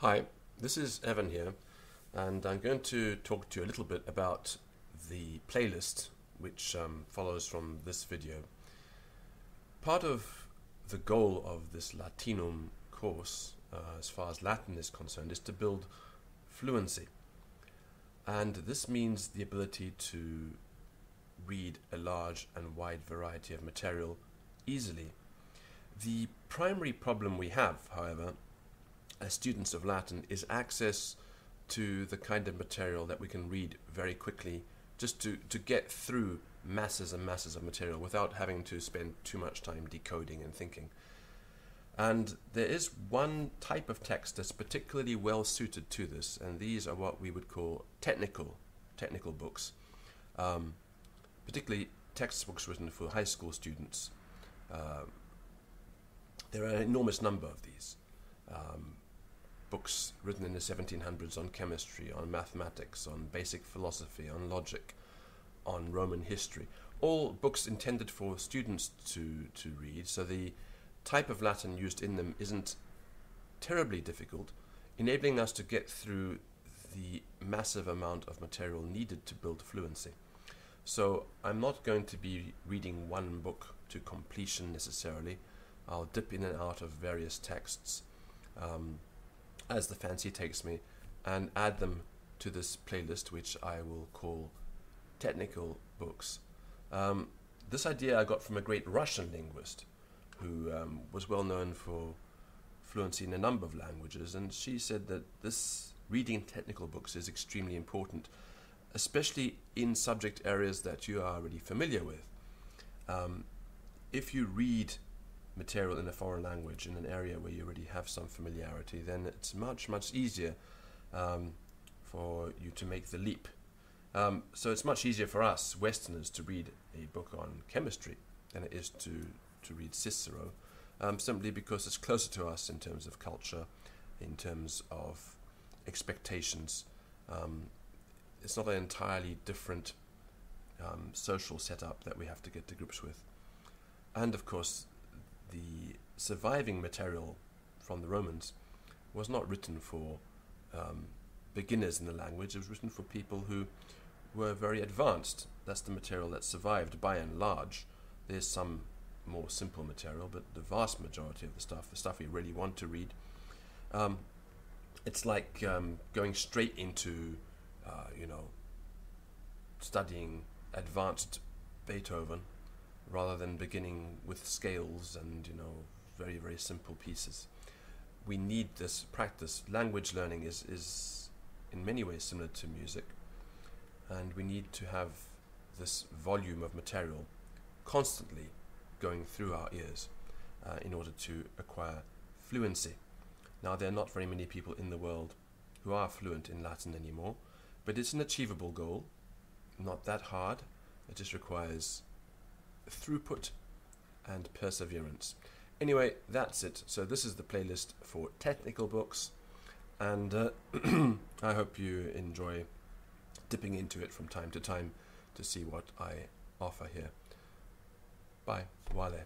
Hi, this is Evan here, and I'm going to talk to you a little bit about the playlist which follows from this video. Part of the goal of this Latinum course, as far as Latin is concerned, is to build fluency. And this means the ability to read a large and wide variety of material easily. The primary problem we have, however, as students of Latin, is access to the kind of material that we can read very quickly, just to get through masses and masses of material without having to spend too much time decoding and thinking. And there is one type of text that's particularly well suited to this, and these are what we would call technical books, particularly textbooks written for high school students. There are an enormous number of these. Books written in the 1700s on chemistry, on mathematics, on basic philosophy, on logic, on Roman history. All books intended for students to read, so the type of Latin used in them isn't terribly difficult, enabling us to get through the massive amount of material needed to build fluency. So I'm not going to be reading one book to completion necessarily. I'll dip in and out of various texts as the fancy takes me, and add them to this playlist, which I will call technical books. This idea I got from a great Russian linguist who was well known for fluency in a number of languages, and she said that this reading technical books is extremely important, especially in subject areas that you are already familiar with. If you read material in a foreign language in an area where you already have some familiarity, then it's much easier for you to make the leap. So it's much easier for us Westerners to read a book on chemistry than it is to read Cicero, simply because it's closer to us in terms of culture, in terms of expectations. It's not an entirely different social setup that we have to get to grips with. And of course, the surviving material from the Romans was not written for beginners in the language. It was written for people who were very advanced. That's the material that survived by and large. There's some more simple material, but the vast majority of the stuff we really want to read, it's like going straight into studying advanced Beethoven, rather than beginning with scales and very simple pieces. We need this practice. Language learning is in many ways similar to music, and we need to have this volume of material constantly going through our ears in order to acquire fluency. Now, there are not very many people in the world who are fluent in Latin anymore, but it's an achievable goal, not that hard. It just requires throughput and perseverance. Anyway, that's it. So this is the playlist for technical books, and I hope you enjoy dipping into it from time to time to see what I offer here. Bye. Wale.